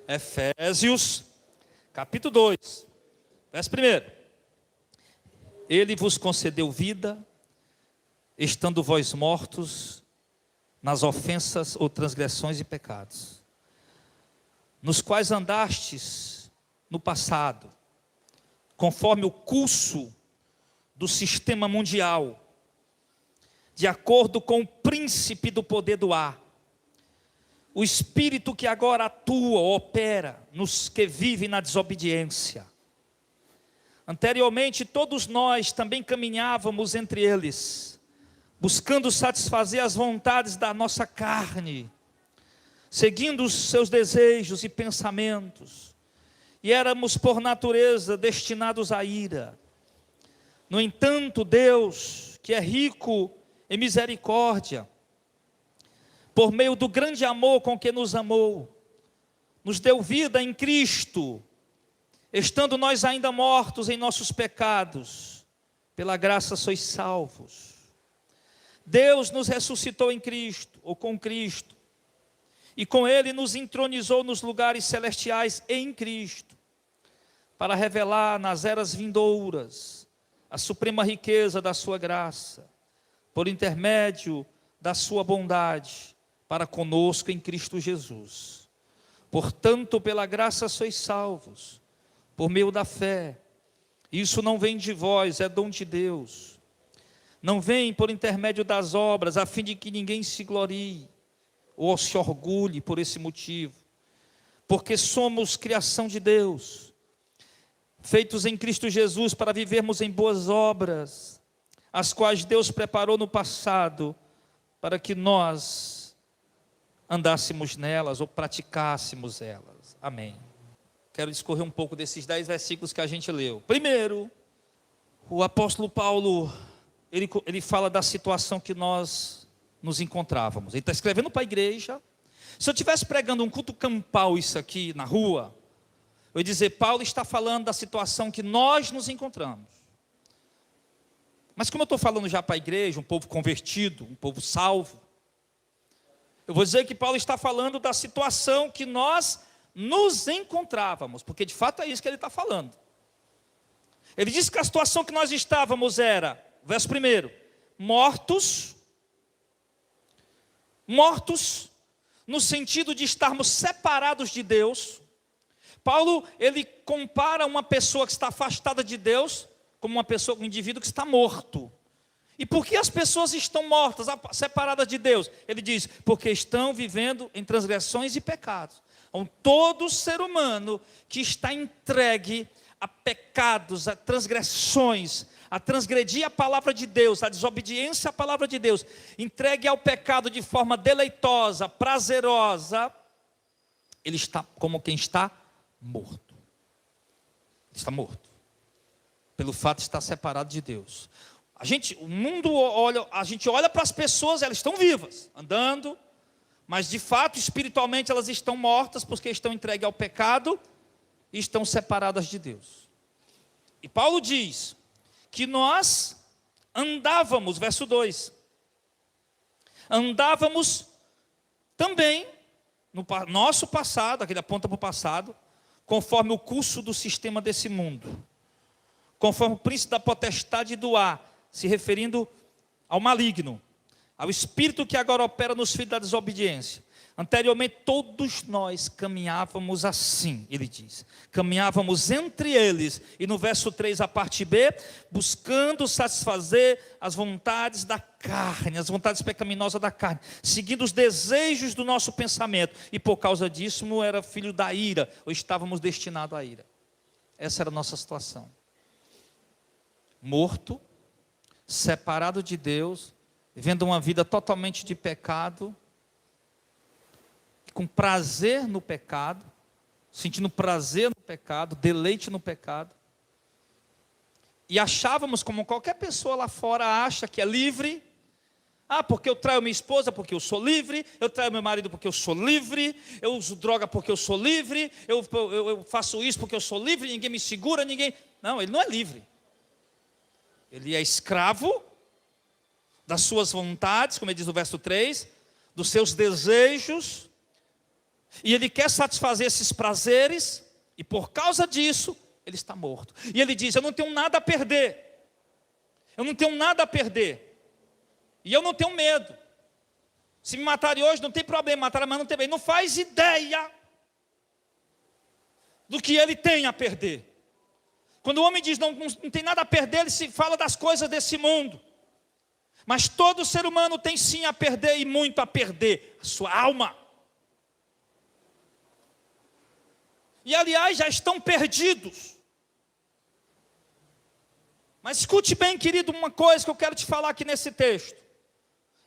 Efésios, capítulo 2, verso 1. Ele vos concedeu vida, estando vós mortos nas ofensas ou transgressões e pecados, nos quais andastes no passado, conforme o curso do sistema mundial, de acordo com o príncipe do poder do ar, o espírito que agora atua, opera nos que vivem na desobediência. Anteriormente, todos nós também caminhávamos entre eles, buscando satisfazer as vontades da nossa carne, seguindo os seus desejos e pensamentos, e éramos por natureza destinados à ira. No entanto, Deus, que é rico em misericórdia, por meio do grande amor com que nos amou, nos deu vida em Cristo, estando nós ainda mortos em nossos pecados, pela graça sois salvos. Deus nos ressuscitou em Cristo, ou com Cristo, e com Ele nos entronizou nos lugares celestiais em Cristo, para revelar nas eras vindouras a suprema riqueza da sua graça, por intermédio da sua bondade, para conosco em Cristo Jesus. Portanto, pela graça sois salvos, por meio da fé. Isso não vem de vós, é dom de Deus. Não vem por intermédio das obras, a fim de que ninguém se glorie, ou se orgulhe por esse motivo. Porque somos criação de Deus, feitos em Cristo Jesus para vivermos em boas obras, as quais Deus preparou no passado, para que nós andássemos nelas ou praticássemos elas. Amém. Quero discorrer um pouco desses 10 versículos que a gente leu. Primeiro, o apóstolo Paulo, ele fala da situação que nós nos encontrávamos. Ele está escrevendo para a igreja. Se eu estivesse pregando um culto campal isso aqui na rua, eu ia dizer, Paulo está falando da situação que nós nos encontramos. Mas como eu estou falando já para a igreja, um povo convertido, um povo salvo, eu vou dizer que Paulo está falando da situação que nós nos encontrávamos, porque de fato é isso que ele está falando. Ele diz que a situação que nós estávamos era, verso 1, mortos no sentido de estarmos separados de Deus. Paulo, ele compara uma pessoa que está afastada de Deus, como uma pessoa, um indivíduo que está morto. E por que as pessoas estão mortas, separadas de Deus? Ele diz, porque estão vivendo em transgressões e pecados. Então, todo ser humano que está entregue a pecados, a transgressões, a transgredir a palavra de Deus, a desobediência à palavra de Deus, entregue ao pecado de forma deleitosa, prazerosa, ele está como quem está morto. Ele está morto, pelo fato de estar separado de Deus. O mundo olha, a gente olha para as pessoas, elas estão vivas, andando, mas de fato, espiritualmente, elas estão mortas, porque estão entregues ao pecado e estão separadas de Deus. E Paulo diz que nós andávamos, verso 2, andávamos também no nosso passado, aquele aponta para o passado, conforme o curso do sistema desse mundo, conforme o príncipe da potestade do ar, se referindo ao maligno, ao espírito que agora opera nos filhos da desobediência. Anteriormente todos nós caminhávamos assim, ele diz, caminhávamos entre eles, e no verso 3 a parte B, buscando satisfazer as vontades da carne, as vontades pecaminosas da carne, seguindo os desejos do nosso pensamento, e por causa disso era filho da ira, ou estávamos destinados à ira. Essa era a nossa situação. Morto, separado de Deus, vivendo uma vida totalmente de pecado, com prazer no pecado, sentindo prazer no pecado, deleite no pecado, e achávamos, como qualquer pessoa lá fora acha, que é livre. Porque eu traio minha esposa porque eu sou livre, eu traio meu marido porque eu sou livre, eu uso droga porque eu sou livre, eu faço isso porque eu sou livre, ninguém me segura, ninguém... Não, ele não é livre. Ele é escravo das suas vontades, como ele diz no verso 3, dos seus desejos, E ele quer satisfazer esses prazeres, e por causa disso, ele está morto. E ele diz: eu não tenho nada a perder. Eu não tenho nada a perder. E eu não tenho medo. Se me matarem hoje, não tem problema. Matar amanhã não tem problema. Ele não faz ideia do que ele tem a perder. Quando o homem diz não tem nada a perder, ele se fala das coisas desse mundo. Mas todo ser humano tem sim a perder, e muito a perder: a sua alma. E aliás, já estão perdidos. Mas escute bem, querido, uma coisa que eu quero te falar aqui nesse texto.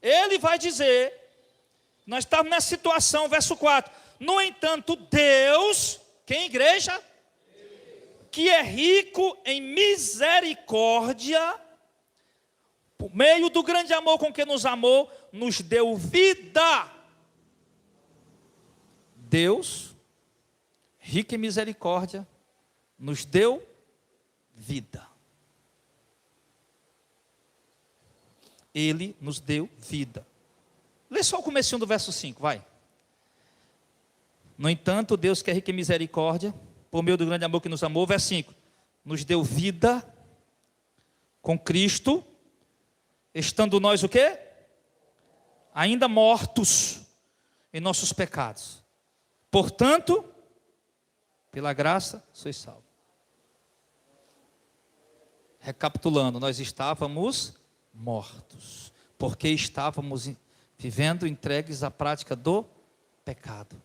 Ele vai dizer, nós estamos nessa situação, verso 4. No entanto, Deus, quem, igreja? Que é rico em misericórdia, por meio do grande amor com que nos amou, nos deu vida. Deus, rico em misericórdia, nos deu vida. Ele nos deu vida. Lê só o comecinho do verso 5, vai. No entanto, Deus que é rico em misericórdia, por meio do grande amor que nos amou, verso 5, nos deu vida com Cristo, estando nós o quê? Ainda mortos em nossos pecados. Portanto, pela graça, sois salvos. Recapitulando, nós estávamos mortos, porque estávamos vivendo entregues à prática do pecado.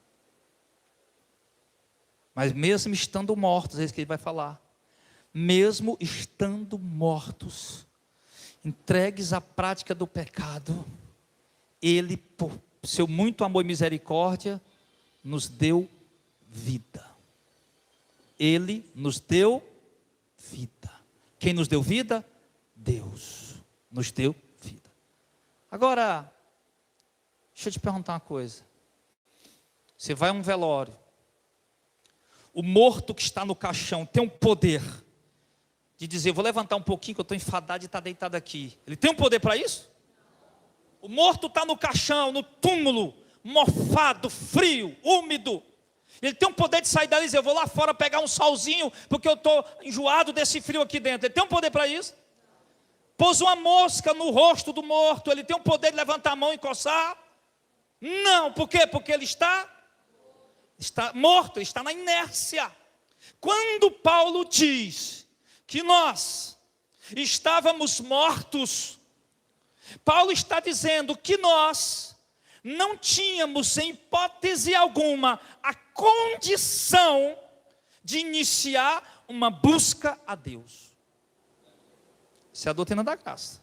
Mas mesmo estando mortos, é isso que ele vai falar. Mesmo estando mortos, entregues à prática do pecado, ele, por seu muito amor e misericórdia, nos deu vida. Ele nos deu vida. Quem nos deu vida? Deus nos deu vida. Agora, deixa eu te perguntar uma coisa. Você vai a um velório. O morto que está no caixão tem um poder de dizer: vou levantar um pouquinho que eu estou enfadado e está deitado aqui. Ele tem um poder para isso? O morto está no caixão, no túmulo, mofado, frio, úmido. Ele tem um poder de sair dali e dizer: eu vou lá fora pegar um solzinho, porque eu estou enjoado desse frio aqui dentro. Ele tem um poder para isso? Pôs uma mosca no rosto do morto, ele tem o poder de levantar a mão e coçar? Não, por quê? Porque ele está morto, ele está na inércia. Quando Paulo diz que nós estávamos mortos, Paulo está dizendo que nós não tínhamos, em hipótese alguma, a condição de iniciar uma busca a Deus. Isso é a doutrina da graça.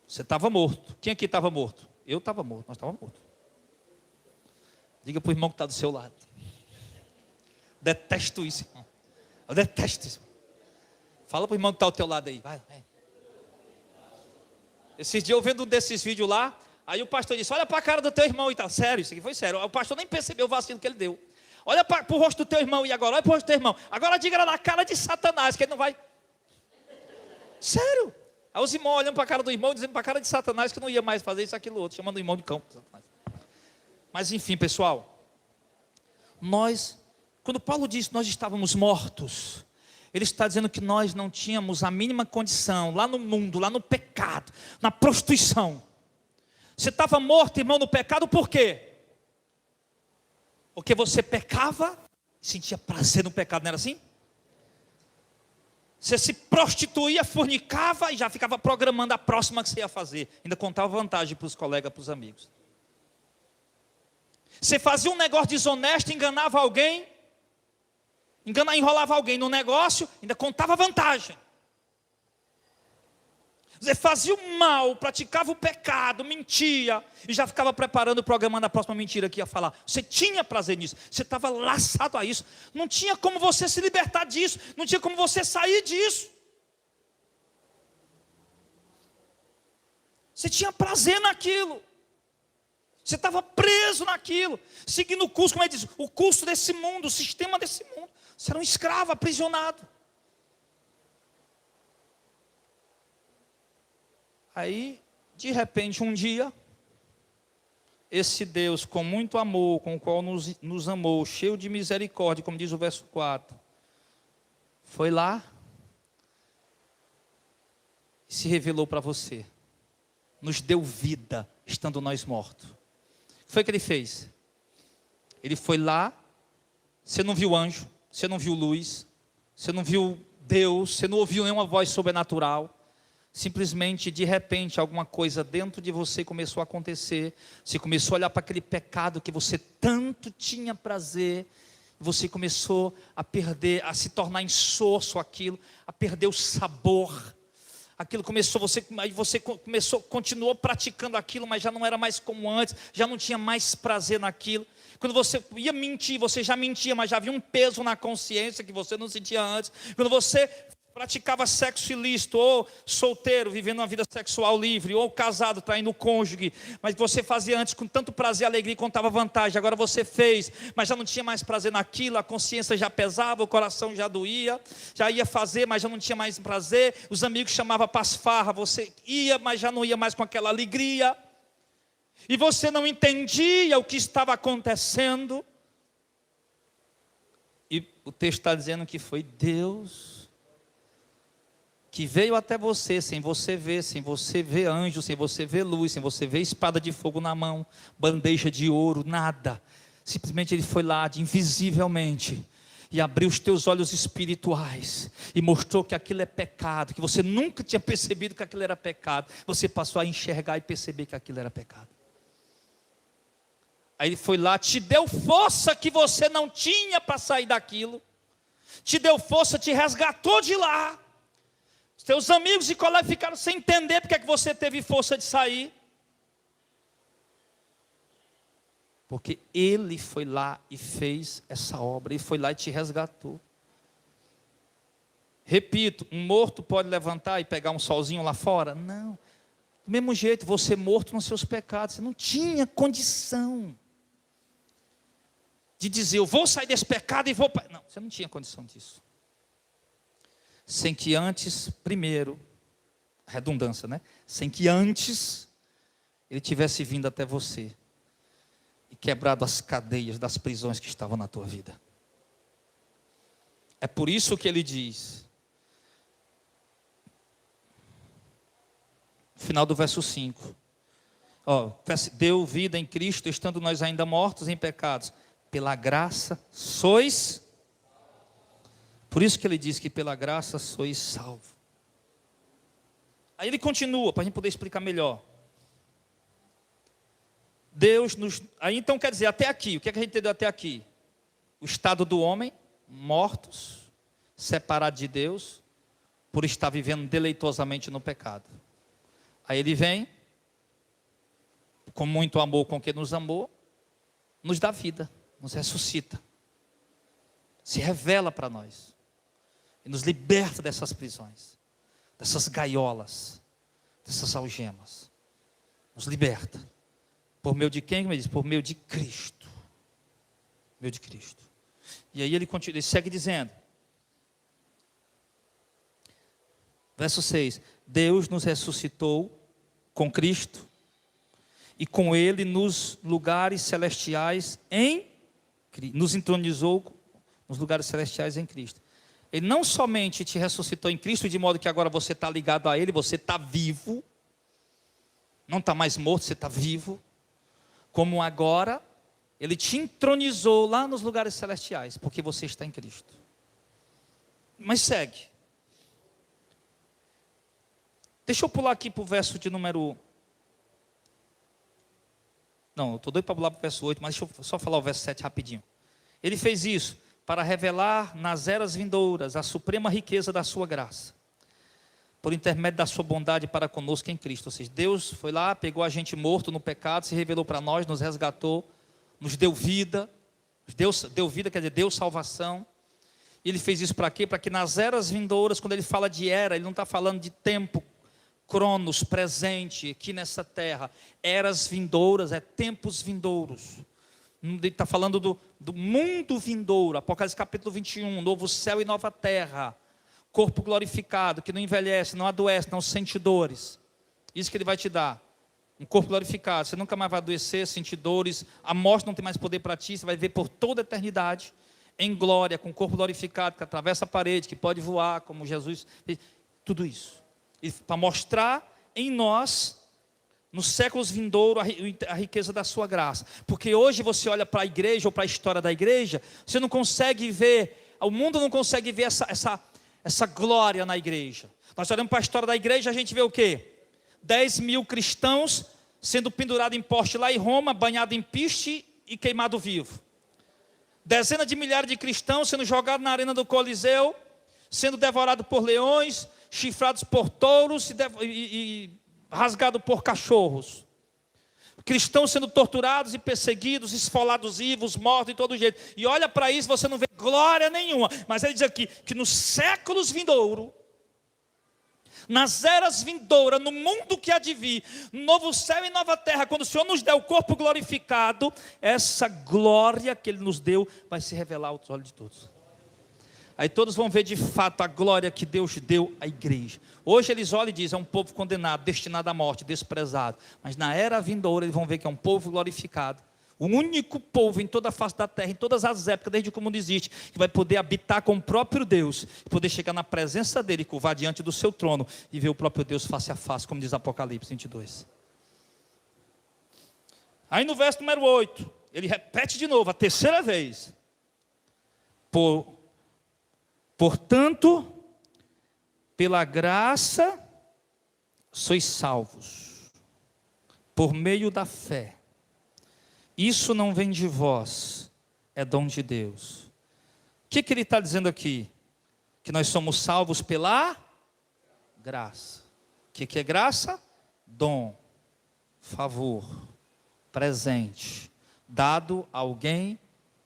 Você estava morto. Quem aqui estava morto? Eu estava morto, nós estávamos mortos. Diga para o irmão que está do seu lado. Detesto isso, irmão. Eu detesto isso. Fala para o irmão que está ao teu lado aí. Vai. Esses dias eu vendo um desses vídeos lá, aí o pastor disse: olha para a cara do teu irmão e tal. Sério, isso aqui foi sério. O pastor nem percebeu o vacilo que ele deu. Olha para o rosto do teu irmão e agora, olha para o rosto do teu irmão. Agora diga lá na cara de Satanás, que ele não vai... Sério. Aí os irmãos olhando para a cara do irmão, dizendo para a cara de Satanás que não ia mais fazer isso, aquilo, outro, chamando o irmão de cão. Mas enfim, pessoal, quando Paulo diz que nós estávamos mortos, ele está dizendo que nós não tínhamos a mínima condição, lá no mundo, lá no pecado, na prostituição. Você estava morto, irmão, no pecado, por quê? Porque você pecava e sentia prazer no pecado, não era assim? Você se prostituía, fornicava e já ficava programando a próxima que você ia fazer. Ainda contava vantagem para os colegas, para os amigos. Você fazia um negócio desonesto, enganava alguém, enrolava alguém no negócio, ainda contava vantagem. Você fazia o mal, praticava o pecado, mentia, e já ficava preparando, programando a próxima mentira que ia falar. Você tinha prazer nisso, você estava laçado a isso. Não tinha como você se libertar disso, não tinha como você sair disso. Você tinha prazer naquilo. Você estava preso naquilo, seguindo o curso, como ele diz, o curso desse mundo, o sistema desse mundo. Você era um escravo, aprisionado. Aí, de repente, um dia, esse Deus, com muito amor, com o qual nos amou, cheio de misericórdia, como diz o verso 4, foi lá e se revelou para você, nos deu vida, estando nós mortos. O que foi que ele fez? Ele foi lá, você não viu anjo, você não viu luz, você não viu Deus, você não ouviu nenhuma voz sobrenatural. Simplesmente, de repente, alguma coisa dentro de você começou a acontecer. Você começou a olhar para aquele pecado que você tanto tinha prazer. Você começou a perder, a se tornar insosso aquilo, a perder o sabor. Aquilo começou, você começou, continuou praticando aquilo, mas já não era mais como antes, já não tinha mais prazer naquilo. Quando você ia mentir, você já mentia, mas já havia um peso na consciência que você não sentia antes. Quando você praticava sexo ilícito, ou solteiro, vivendo uma vida sexual livre, ou casado, traindo o cônjuge, mas você fazia antes com tanto prazer e alegria e contava vantagem, agora você fez, mas já não tinha mais prazer naquilo, a consciência já pesava, o coração já doía, já ia fazer, mas já não tinha mais prazer, os amigos chamavam para as farras, você ia, mas já não ia mais com aquela alegria, e você não entendia o que estava acontecendo, e o texto está dizendo que foi Deus que veio até você, sem você ver anjo, sem você ver luz, sem você ver espada de fogo na mão, bandeja de ouro, nada. Simplesmente ele foi lá, invisivelmente, e abriu os teus olhos espirituais, e mostrou que aquilo é pecado, que você nunca tinha percebido que aquilo era pecado. Você passou a enxergar e perceber que aquilo era pecado. Aí ele foi lá, te deu força que você não tinha para sair daquilo, te deu força, te resgatou de lá. Seus amigos e colegas ficaram sem entender porque é que você teve força de sair. Porque Ele foi lá e fez essa obra, Ele foi lá e te resgatou. Repito, um morto pode levantar e pegar um solzinho lá fora? Não. Do mesmo jeito, você morto nos seus pecados, você não tinha condição de dizer, eu vou sair desse pecado e vou... Não, você não tinha condição disso. Sem que antes, primeiro, redundância, né? Sem que antes ele tivesse vindo até você e quebrado as cadeias das prisões que estavam na tua vida. É por isso que ele diz, no final do verso 5, deu vida em Cristo, estando nós ainda mortos em pecados, pela graça sois. Por isso que ele diz que pela graça sois salvos. Aí ele continua, para a gente poder explicar melhor. Aí então quer dizer, até aqui, o que é que a gente entendeu até aqui? O estado do homem, mortos, separado de Deus, por estar vivendo deleitosamente no pecado. Aí ele vem, com muito amor com que nos amou, nos dá vida, nos ressuscita, se revela para nós. E nos liberta dessas prisões, dessas gaiolas, dessas algemas. Nos liberta. Por meio de quem? Como ele diz? Por meio de Cristo. Meio de Cristo. E aí ele continua, ele segue dizendo. Verso 6. Deus nos ressuscitou com Cristo e com Ele nos lugares celestiais nos entronizou nos lugares celestiais em Cristo. Ele não somente te ressuscitou em Cristo, de modo que agora você está ligado a Ele, você está vivo, não está mais morto, você está vivo, como agora, Ele te entronizou lá nos lugares celestiais, porque você está em Cristo. Mas segue. Deixa eu pular aqui para o verso de número... Não, eu estou doido para pular para o verso 8, mas deixa eu só falar o verso 7 rapidinho. Ele fez isso para revelar nas eras vindouras a suprema riqueza da sua graça, por intermédio da sua bondade para conosco em Cristo. Ou seja, Deus foi lá, pegou a gente morto no pecado, se revelou para nós, nos resgatou, nos deu vida, deu vida, quer dizer, deu salvação. E Ele fez isso para quê? Para que nas eras vindouras, quando Ele fala de era, Ele não está falando de tempo, cronos, presente, aqui nessa terra. Eras vindouras, tempos vindouros. Ele está falando do mundo vindouro, Apocalipse capítulo 21, novo céu e nova terra, corpo glorificado, que não envelhece, não adoece, não sente dores, isso que Ele vai te dar. Um corpo glorificado. Você nunca mais vai adoecer, sentir dores. A morte não tem mais poder para ti. Você vai viver por toda a eternidade em glória, com o corpo glorificado, que atravessa a parede, que pode voar, como Jesus fez. Tudo isso. E para mostrar em nós, nos séculos vindouros, a riqueza da sua graça. Porque hoje você olha para a igreja ou para a história da igreja, você não consegue ver, o mundo não consegue ver essa glória na igreja. Nós olhamos para a história da igreja, a gente vê o quê? 10 mil cristãos sendo pendurados em poste lá em Roma, banhado em piste e queimado vivo. Dezenas de milhares de cristãos sendo jogados na arena do Coliseu, sendo devorados por leões, chifrados por touros e rasgados por cachorros. Cristãos sendo torturados e perseguidos, esfolados vivos, mortos de todo jeito. E olha para isso, você não vê glória nenhuma. Mas ele diz aqui que nos séculos vindouros, nas eras vindouras, no mundo que há de vir, novo céu e nova terra, quando o Senhor nos der o corpo glorificado, essa glória que Ele nos deu vai se revelar aos olhos de todos. Aí todos vão ver de fato a glória que Deus deu à igreja. Hoje eles olham e dizem, é um povo condenado, destinado à morte, desprezado. Mas na era vindoura eles vão ver que é um povo glorificado. O único povo em toda a face da terra, em todas as épocas, desde que o mundo existe, que vai poder habitar com o próprio Deus, poder chegar na presença dEle, curvar diante do seu trono, e ver o próprio Deus face a face, como diz Apocalipse 22. Aí no verso número 8, ele repete de novo, a terceira vez. Portanto, pela graça, sois salvos, por meio da fé. Isso não vem de vós, é dom de Deus. O que ele está dizendo aqui? Que nós somos salvos pela graça. O que é graça? Dom, favor, presente, dado a alguém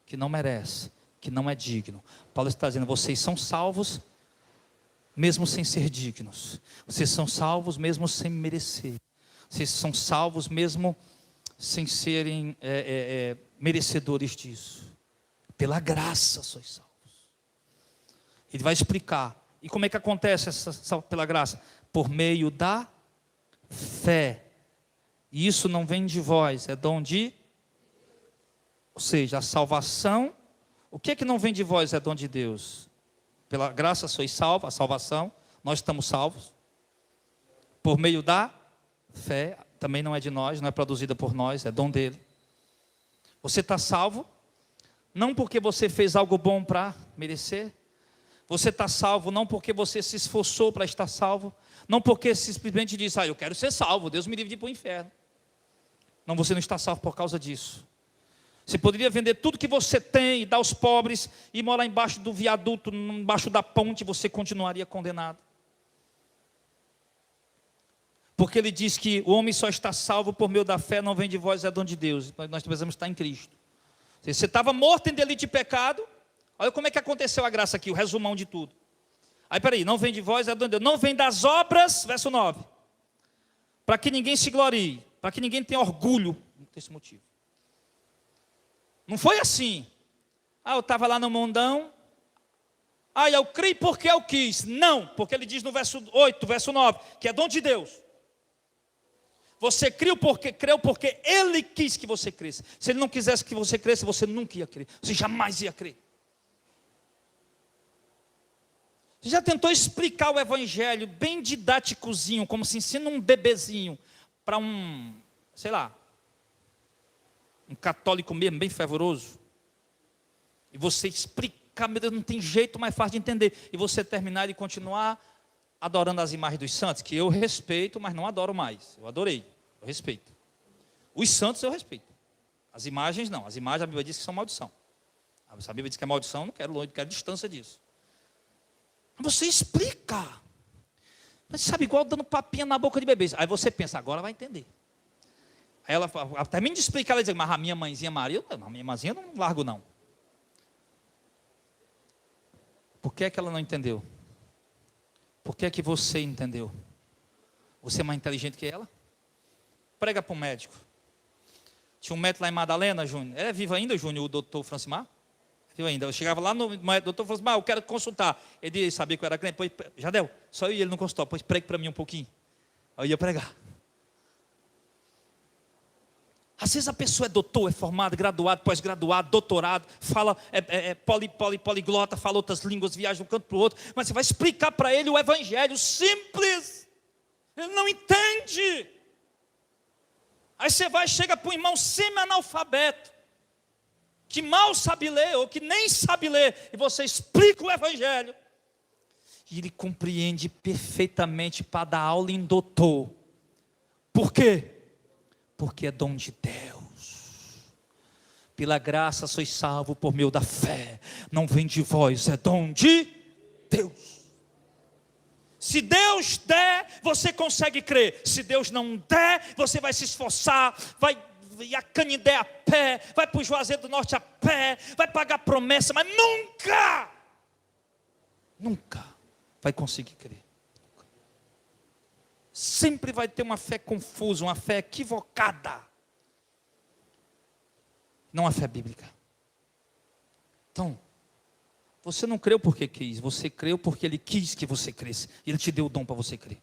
que não merece, que não é digno. Paulo está dizendo, vocês são salvos mesmo sem ser dignos. Vocês são salvos mesmo sem merecer. Vocês são salvos mesmo sem serem merecedores disso. Pela graça sois salvos. Ele vai explicar. E como é que acontece pela graça? Por meio da fé. E isso não vem de vós, é dom de... Ou seja, a salvação. O que é que não vem de vós, é dom de Deus? Pela graça sois salvos, a salvação. Nós estamos salvos. Por meio da fé. Também não é de nós, não é produzida por nós, é dom dele. Você está salvo, não porque você fez algo bom para merecer. Você está salvo não porque você se esforçou para estar salvo. Não porque simplesmente disse, eu quero ser salvo, Deus me livre de ir para o inferno. Não, você não está salvo por causa disso. Você poderia vender tudo que você tem e dar aos pobres e morar embaixo do viaduto, embaixo da ponte, você continuaria condenado. Porque ele diz que o homem só está salvo por meio da fé, não vem de vós, é dom de Deus. Nós precisamos estar em Cristo. Você estava morto em delito e pecado. Olha como é que aconteceu a graça aqui, o resumão de tudo. Aí peraí, não vem de vós, é dom de Deus. Não vem das obras, verso 9. Para que ninguém se glorie, para que ninguém tenha orgulho desse motivo. Não foi assim. Eu estava lá no mundão. Eu criei porque eu quis. Não, porque ele diz no verso 8, verso 9, que é dom de Deus. Você creu porque Ele quis que você cresça. Se Ele não quisesse que você cresça, você nunca ia crer. Você jamais ia crer. Você já tentou explicar o Evangelho bem didáticozinho, como se ensina um bebezinho, para um católico mesmo, bem fervoroso? E você explicar, meu Deus, não tem jeito mais fácil de entender. E você terminar e continuar adorando as imagens dos santos, que eu respeito, mas não adoro mais. Eu adorei, eu respeito. Os santos eu respeito. As imagens não. As imagens a Bíblia diz que são maldição. A Bíblia diz que é maldição, eu não quero longe, eu quero distância disso. Você explica. Mas sabe, igual dando papinha na boca de bebês. Aí você pensa, agora vai entender. Aí ela termina de explicar, ela diz, mas a minha mãezinha Maria, a minha mãezinha eu não largo não. Por que é que ela não entendeu? Por que é que você entendeu? Você é mais inteligente que ela? Prega para o médico. Tinha um médico lá em Madalena, Júnior. É vivo ainda, Júnior, o doutor Francimar? Vivo ainda. Eu chegava lá no doutor Francimar, eu quero consultar. Ele sabia que eu era crente. Pois, Jadel, só eu e ele no consultório. Pois pregue para mim um pouquinho. Aí eu ia pregar. Às vezes a pessoa é doutor, é formado, graduado, pós-graduado, doutorado, fala, poliglota, fala outras línguas, viaja de um canto para o outro, mas você vai explicar para ele o evangelho simples, ele não entende. Aí você chega para um irmão semi-analfabeto, que mal sabe ler, ou que nem sabe ler, e você explica o evangelho, e ele compreende perfeitamente para dar aula em doutor. Por quê? Porque é dom de Deus. Pela graça sois salvo por meio da fé. Não vem de vós, é dom de Deus. Se Deus der, você consegue crer. Se Deus não der, você vai se esforçar, vai a Canindé a pé, vai para o Juazeiro do Norte a pé, vai pagar promessa, mas nunca vai conseguir crer. Sempre vai ter uma fé confusa, uma fé equivocada. Não a fé bíblica. Então, você não creu porque quis, você creu porque Ele quis que você cresça. Ele te deu o dom para você crer.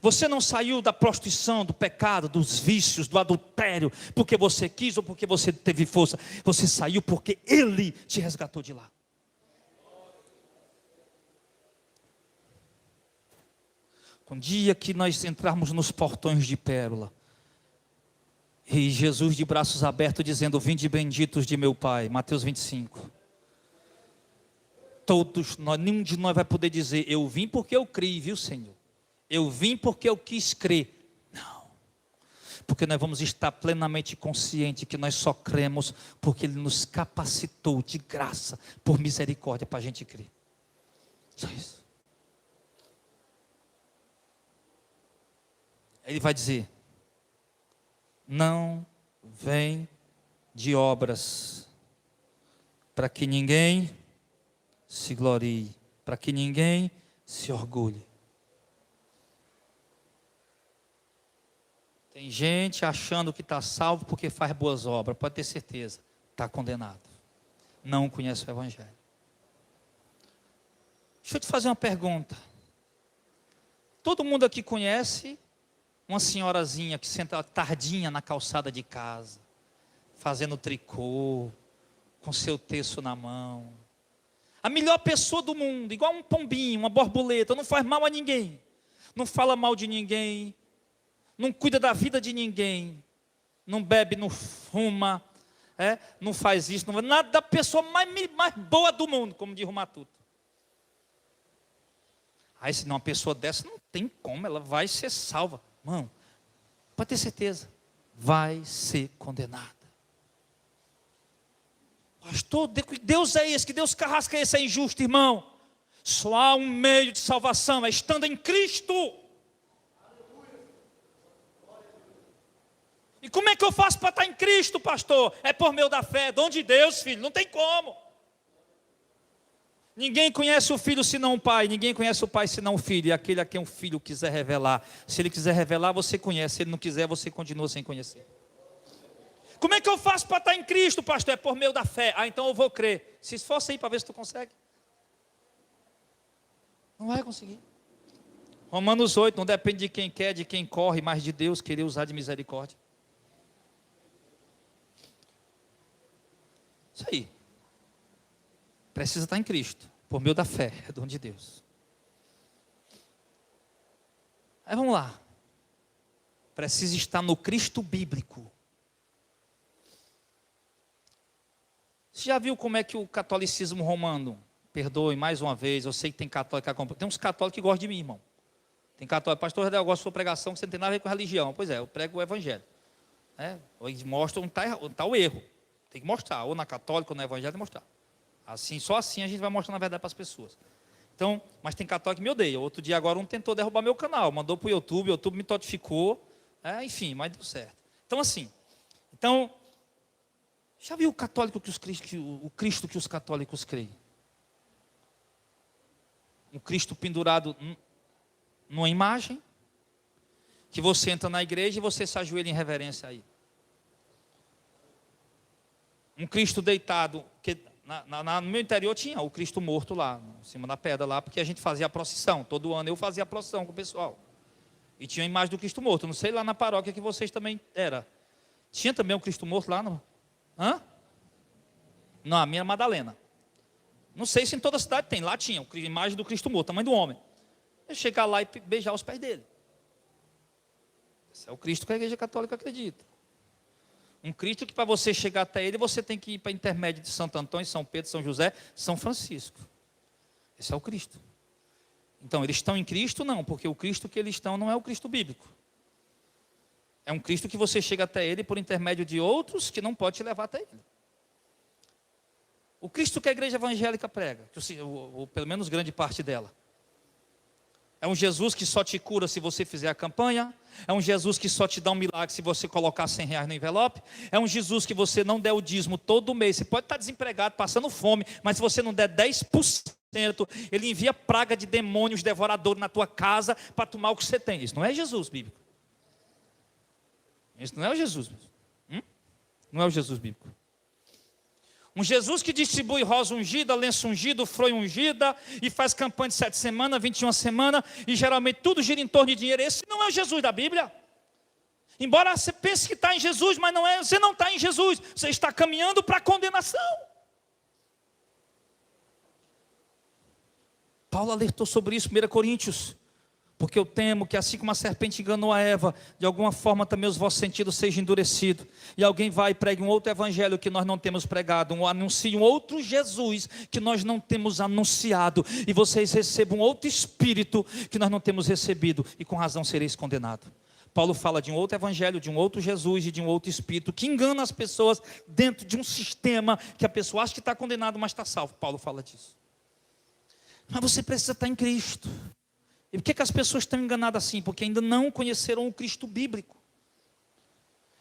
Você não saiu da prostituição, do pecado, dos vícios, do adultério, porque você quis ou porque você teve força. Você saiu porque Ele te resgatou de lá. Um dia que nós entrarmos nos portões de pérola, e Jesus de braços abertos dizendo: vinde benditos de meu Pai, Mateus 25. Todos nós, nenhum de nós vai poder dizer: eu vim porque eu criei, viu Senhor? Eu vim porque eu quis crer. Não, porque nós vamos estar plenamente conscientes que nós só cremos porque Ele nos capacitou de graça, por misericórdia, para a gente crer. Só isso. Ele vai dizer: não vem de obras, para que ninguém se glorie, para que ninguém se orgulhe. Tem gente achando que está salvo porque faz boas obras, pode ter certeza, está condenado, não conhece o evangelho. Deixa eu te fazer uma pergunta. Todo mundo aqui conhece uma senhorazinha que senta tardinha na calçada de casa, fazendo tricô, com seu terço na mão. A melhor pessoa do mundo, igual um pombinho, uma borboleta, não faz mal a ninguém, não fala mal de ninguém, não cuida da vida de ninguém, não bebe, não fuma, não faz isso, não, nada da pessoa mais boa do mundo, como diz o Matuto. Aí, se não, uma pessoa dessa não tem como, ela vai ser salva. Irmão, pode ter certeza, vai ser condenada. Pastor, que Deus é esse? Que Deus carrasca esse? É injusto, irmão. Só há um meio de salvação, é estando em Cristo. E como é que eu faço para estar em Cristo, pastor? É por meio da fé, dom de Deus, filho, não tem como. Ninguém conhece o filho senão o pai, ninguém conhece o pai senão o filho, e aquele a quem o filho quiser revelar. Se ele quiser revelar, você conhece, se ele não quiser, você continua sem conhecer. Como é que eu faço para estar em Cristo, pastor? É por meio da fé. Ah, então eu vou crer. Se esforça aí para ver se tu consegue. Não vai conseguir. Romanos 8, não depende de quem quer, de quem corre, mas de Deus querer usar de misericórdia. Isso aí. Precisa estar em Cristo, por meio da fé, é dom de Deus. Aí vamos lá. Precisa estar no Cristo bíblico. Você já viu como é que o catolicismo romano, perdoe mais uma vez, eu sei que tem católico que acompanha, tem uns católicos que gostam de mim, irmão. Tem católico, pastor, eu gosto da sua pregação, que você não tem nada a ver com a religião. Pois é, eu prego o evangelho. Eles mostram onde está o erro. Tem que mostrar, ou na católica ou no evangelho, tem que mostrar. Assim, só assim a gente vai mostrar na verdade para as pessoas. Então, mas tem católico que me odeia. Outro dia agora um tentou derrubar meu canal, mandou para o YouTube me notificou, enfim, mas deu certo. Então assim, já viu o católico o Cristo que os católicos creem? Um Cristo pendurado numa imagem, que você entra na igreja e você se ajoelha em reverência aí. Um Cristo deitado, que no meu interior tinha o Cristo morto lá, em cima da pedra lá, porque a gente fazia a procissão, todo ano eu fazia a procissão com o pessoal. E tinha a imagem do Cristo morto, não sei lá na paróquia que vocês também era. Tinha também um Cristo morto lá no... Hã? Não, a minha é Madalena. Não sei se em toda a cidade tem. Lá tinha a imagem do Cristo morto, tamanho do homem. Eu chegar lá e beijar os pés dele. Esse é o Cristo que a Igreja Católica acredita. Um Cristo que para você chegar até ele, você tem que ir para intermédio de Santo Antônio, São Pedro, São José, São Francisco. Esse é o Cristo. Então, eles estão em Cristo? Não, porque o Cristo que eles estão não é o Cristo bíblico. É um Cristo que você chega até ele por intermédio de outros que não pode te levar até ele. O Cristo que a igreja evangélica prega, ou pelo menos grande parte dela, é um Jesus que só te cura se você fizer a campanha. É um Jesus que só te dá um milagre se você colocar R$100 no envelope. É um Jesus que você não der o dízimo todo mês. Você pode estar desempregado, passando fome, mas se você não der 10%, ele envia praga de demônios devoradores na tua casa para tomar o que você tem. Isso não é Jesus bíblico. Isso não é o Jesus bíblico. Não é o Jesus bíblico. Um Jesus que distribui rosa ungida, lenço ungido, fronha ungida, e faz campanha de 7 semanas, 21 semanas, e geralmente tudo gira em torno de dinheiro. Esse não é o Jesus da Bíblia. Embora você pense que está em Jesus, mas não é, você não está em Jesus, você está caminhando para a condenação. Paulo alertou sobre isso, 1 Coríntios. Porque eu temo que assim como a serpente enganou a Eva, de alguma forma também os vossos sentidos sejam endurecidos. E alguém vai e pregue um outro evangelho que nós não temos pregado, anuncie um outro Jesus que nós não temos anunciado. E vocês recebam um outro espírito que nós não temos recebido. E com razão sereis condenados. Paulo fala de um outro evangelho, de um outro Jesus e de um outro espírito que engana as pessoas dentro de um sistema que a pessoa acha que está condenado, mas está salvo. Paulo fala disso. Mas você precisa estar em Cristo. E por que as pessoas estão enganadas assim? Porque ainda não conheceram o Cristo bíblico.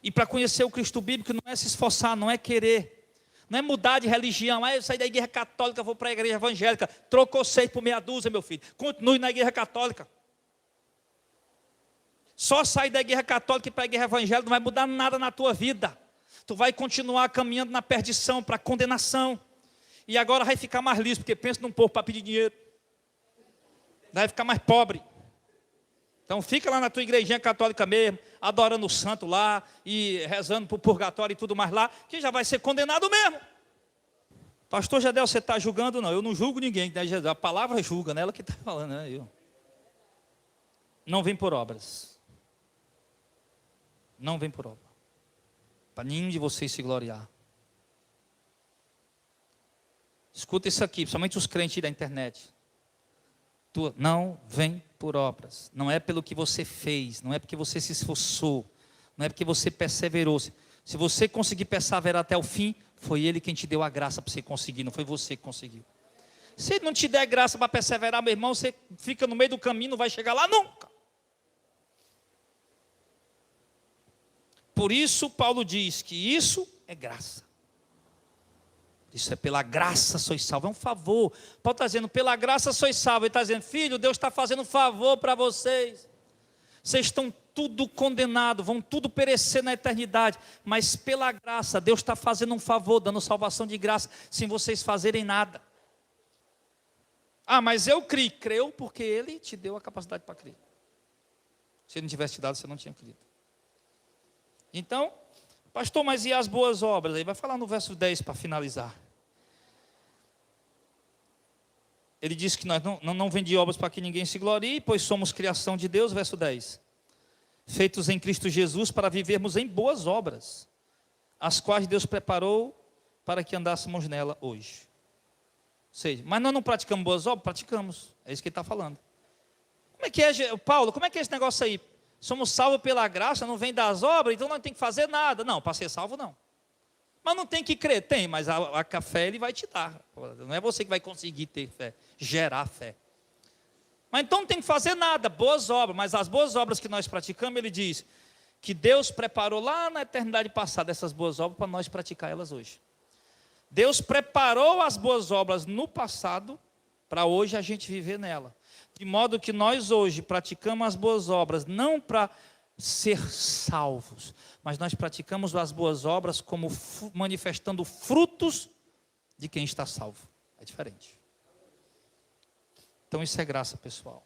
E para conhecer o Cristo bíblico não é se esforçar, não é querer. Não é mudar de religião. Eu saí da igreja católica, vou para a igreja evangélica. Trocou 6 por meia dúzia, meu filho. Continue na igreja católica. Só sair da igreja católica e para a igreja evangélica não vai mudar nada na tua vida. Tu vai continuar caminhando na perdição, para a condenação. E agora vai ficar mais liso, porque pensa num povo para pedir dinheiro. Vai ficar mais pobre. Então fica lá na tua igrejinha católica mesmo, adorando o santo lá, e rezando para o purgatório e tudo mais lá, que já vai ser condenado mesmo. Pastor Jadel, você está julgando? Não, eu não julgo ninguém, né? A palavra julga, né? Ela que está falando, né? Eu. Não vem por obras. Não vem por obra. Para nenhum de vocês se gloriar. Escuta isso aqui, principalmente os crentes da internet. Não vem por obras. Não é pelo que você fez, não é porque você se esforçou, não é porque você perseverou. Se você conseguir perseverar até o fim, foi Ele quem te deu a graça para você conseguir, não foi você que conseguiu. Se Ele não te der graça para perseverar, meu irmão, você fica no meio do caminho, não vai chegar lá nunca. Por isso Paulo diz que isso é graça. Isso é pela graça sois salvos, é um favor. Paulo está dizendo, pela graça sois salvos. Ele está dizendo, filho, Deus está fazendo um favor para vocês. Vocês estão tudo condenados, vão tudo perecer na eternidade. Mas pela graça, Deus está fazendo um favor, dando salvação de graça, sem vocês fazerem nada. Ah, mas eu criei. Creu porque Ele te deu a capacidade para crer. Se Ele não tivesse te dado, você não tinha crido. Então, pastor, mas e as boas obras? Ele vai falar no verso 10 para finalizar. Ele diz que nós não vem de obras para que ninguém se glorie, pois somos criação de Deus, verso 10. Feitos em Cristo Jesus para vivermos em boas obras, as quais Deus preparou para que andássemos nela hoje. Ou seja, mas nós não praticamos boas obras? Praticamos, é isso que ele está falando. Como é que é, Paulo, como é que é esse negócio aí? Somos salvos pela graça, não vem das obras, então não tem que fazer nada. Não, para ser salvo não. Mas não tem que crer, tem, mas a fé Ele vai te dar. Não é você que vai conseguir ter fé, gerar fé. Mas então não tem que fazer nada, boas obras. Mas as boas obras que nós praticamos, Ele diz que Deus preparou lá na eternidade passada essas boas obras para nós praticar elas hoje. Deus preparou as boas obras no passado para hoje a gente viver nela. De modo que nós hoje praticamos as boas obras não para ser salvos, mas nós praticamos as boas obras como manifestando frutos de quem está salvo. É diferente. Então isso é graça, pessoal.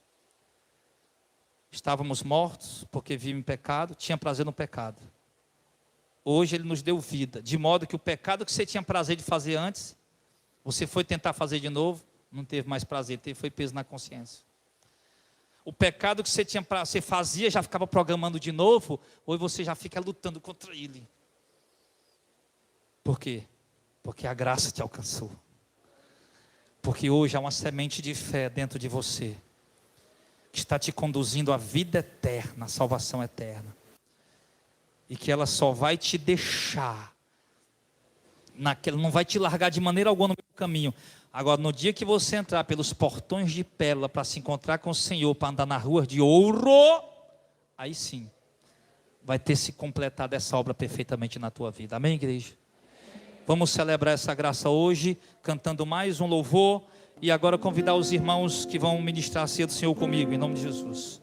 Estávamos mortos porque vivemos em pecado, tinha prazer no pecado. Hoje Ele nos deu vida, de modo que o pecado que você tinha prazer de fazer antes, você foi tentar fazer de novo, não teve mais prazer, foi peso na consciência. O pecado que você fazia, já ficava programando de novo, hoje você já fica lutando contra ele. Por quê? Porque a graça te alcançou. Porque hoje há uma semente de fé dentro de você, que está te conduzindo à vida eterna, à salvação eterna. E que ela só vai te deixar, não vai te largar de maneira alguma no meio do caminho. Agora, no dia que você entrar pelos portões de pérola para se encontrar com o Senhor, para andar nas ruas de ouro, aí sim, vai ter se completado essa obra perfeitamente na tua vida. Amém, igreja? Vamos celebrar essa graça hoje, cantando mais um louvor, e agora convidar os irmãos que vão ministrar a ceia do Senhor comigo, em nome de Jesus.